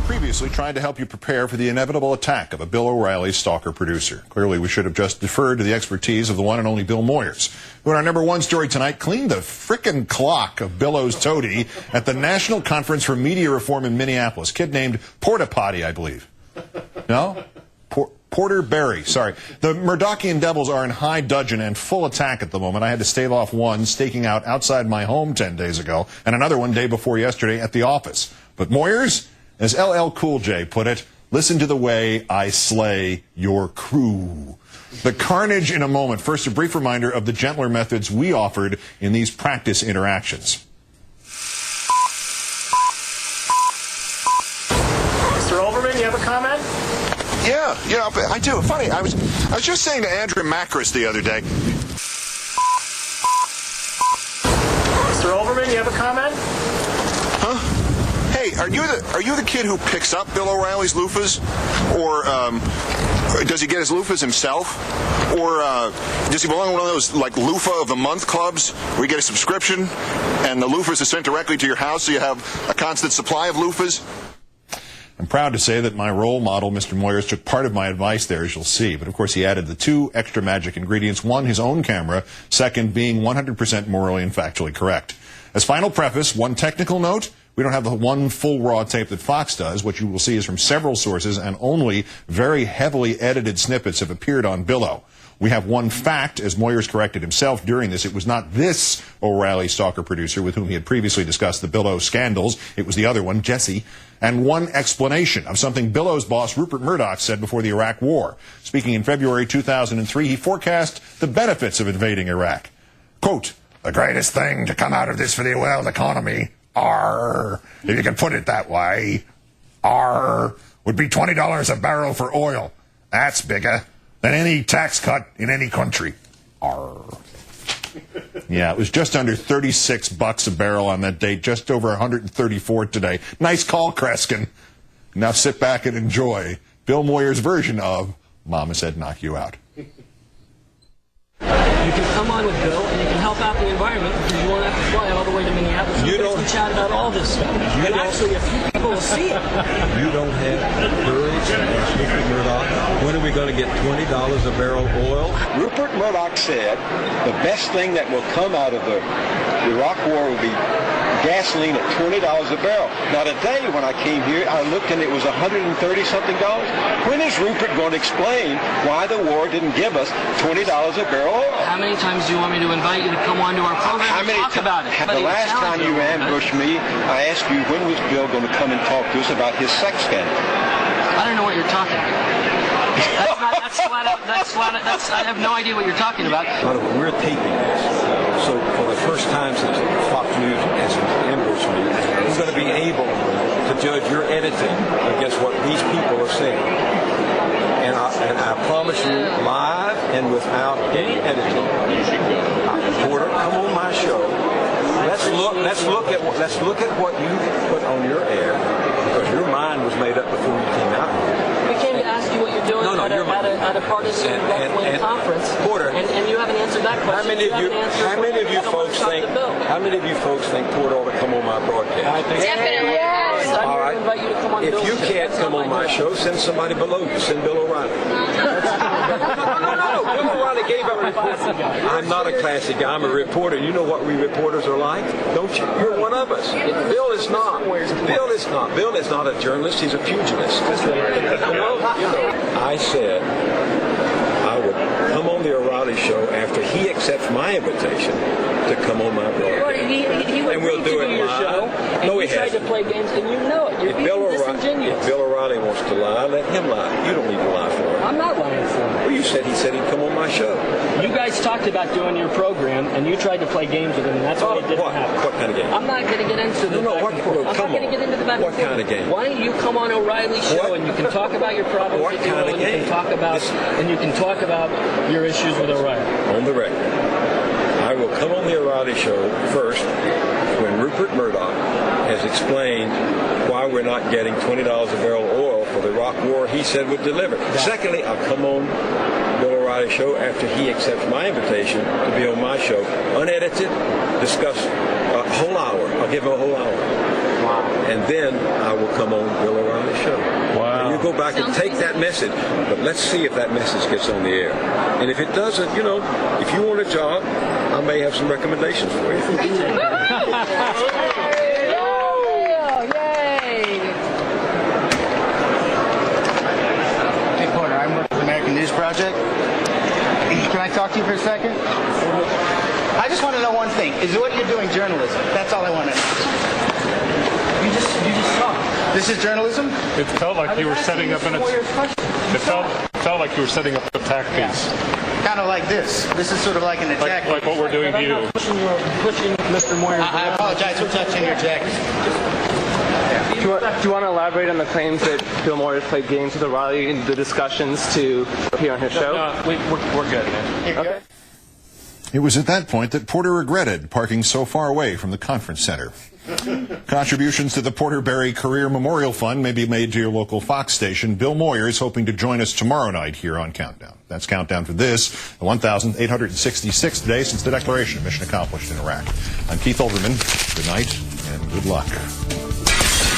Previously trying to help you prepare for the inevitable attack of a Bill O'Reilly stalker producer. Clearly, we should have just deferred to the expertise of the one and only Bill Moyers, who in our number one story tonight cleaned the frickin' clock of Bill O's toady at the National Conference for Media Reform in Minneapolis. Kid named Porta Potty, I believe. No? Porter Berry, sorry. The Murdochian Devils are in high dudgeon and full attack at the moment. I had to stave off one staking out outside my home 10 days ago, and another one day before yesterday at the office. But Moyers, as LL Cool J put it, listen to the way I slay your crew. The carnage in a moment. First, a brief reminder of the gentler methods we offered in these practice interactions. Mr. Olbermann, you have a comment? Yeah, I do. Funny, I was just saying to Andrew Macris the other day. Mr. Olbermann, you have a comment? Huh? Hey, are you the kid who picks up Bill O'Reilly's loofahs, or does he get his loofahs himself, or does he belong to one of those like loofah of the month clubs where you get a subscription and the loofahs are sent directly to your house, so you have a constant supply of loofahs? I'm proud to say that my role model, Mr. Moyers, took part of my advice there, as you'll see. But, of course, he added the two extra magic ingredients. One, his own camera. Second, being 100% morally and factually correct. As final preface, one technical note. We don't have the one full raw tape that Fox does. What you will see is from several sources, and only very heavily edited snippets have appeared on Billo. We have one fact, as Moyers corrected himself during this. It was not this O'Reilly stalker producer with whom he had previously discussed the Billo scandals. It was the other one, Jesse. And one explanation of something Billo's boss, Rupert Murdoch, said before the Iraq War. Speaking in February 2003, he forecast the benefits of invading Iraq. Quote, "The greatest thing to come out of this for the world economy, if you can put it that way, would be $20 a barrel for oil. That's bigger than any tax cut in any country. Yeah, it was just under $36 a barrel on that date, just over 134 today. Nice call, Kreskin. Now sit back and enjoy Bill Moyers' version of Mama Said Knock You Out. You can come on with Bill and you can help out the environment because you won't have to fly all the way to Minneapolis. You can chat about all this stuff. And actually, a few people will see it. You don't have courage and Rupert Murdoch. When are we going to get $20 a barrel oil? Rupert Murdoch said the best thing that will come out of the Iraq War will be gasoline at $20 a barrel. Now today when I came here, I looked and it was $130-something. When is Rupert going to explain why the war didn't give us $20 a barrel oil? How many times do you want me to invite you to come onto our program and talk about it? The last time you ambushed me, I asked you when was Bill going to come and talk to us about his sex scandal. I don't know what you're talking about. That's flat out, I have no idea what you're talking about. By the way, we're taping this. So for the first time since Fox News has ambushed me, we're going to be able to judge your editing against what these people are saying. And I promise you, live and without any editing. Porter, come on my show. Let's look at what you put on your air, because your mind was made up before you came out here. We came to ask you what you're doing at a partisan left-wing conference, Porter, and you haven't answered that question. How many of you folks think Porter ought to come on my broadcast? Definitely. Yes. All right. If you can't come on my show, send somebody below you. Send Bill O'Reilly. No. Bill O'Reilly gave up reporting. I'm not a classy guy. I'm a reporter. You know what we reporters are like, don't you? You're one of us. Bill is not. Bill is not a journalist. He's a pugilist. I said I would come on the O'Reilly show after he accepts my invitation to come on my broadcast. And we'll do it live. No, he tried to play games, and you know it. You're being disingenuous. If Bill O'Reilly wants to lie, let him lie. You don't need to lie for him. I'm not lying for him. Well, he said he'd come on my show. You guys talked about doing your program, and you tried to play games with him, and that's why it didn't happen. What kind of game? I'm not going to get into the back and forth. I'm not going to get into the back and forth. What kind of game? Why don't you come on O'Reilly's show, and you can talk about your problems with you, and you can talk about your issues with O'Reilly. On the record, I will come on the O'Reilly show first when Rupert Murdoch has explained why we're not getting $20 a barrel oil for the Iraq War he said would deliver. Secondly, I'll come on Bill O'Reilly show after he accepts my invitation to be on my show, unedited, discuss a whole hour. I'll give him a whole hour. And then I will come on Bill O'Reilly's show. to go back and take that message, but let's see if that message gets on the air. And if it doesn't, you know, if you want a job, I may have some recommendations for you. Hey, Porter, I'm with the American News Project. Can I talk to you for a second? I just want to know one thing. Is what you're doing journalism? That's all I want to know. You just talk. This is journalism? It felt like you were setting up it felt like you were setting up an attack piece. Kind of like this. This is sort of like an attack. Like what we're doing to you. Pushing Mr. Moyer. I apologize for touching your jacket. Do you want to elaborate on the claims that Bill Moyers played games with O'Reilly in the discussions to appear on his show? No, we're good, man. Okay. It was at that point that Porter regretted parking so far away from the conference center. Contributions to the Porter Berry Career Memorial Fund may be made to your local Fox station. Bill Moyer is hoping to join us tomorrow night here on Countdown. That's Countdown for this, the 1,866th day since the declaration of mission accomplished in Iraq. I'm Keith Olbermann. Good night and good luck.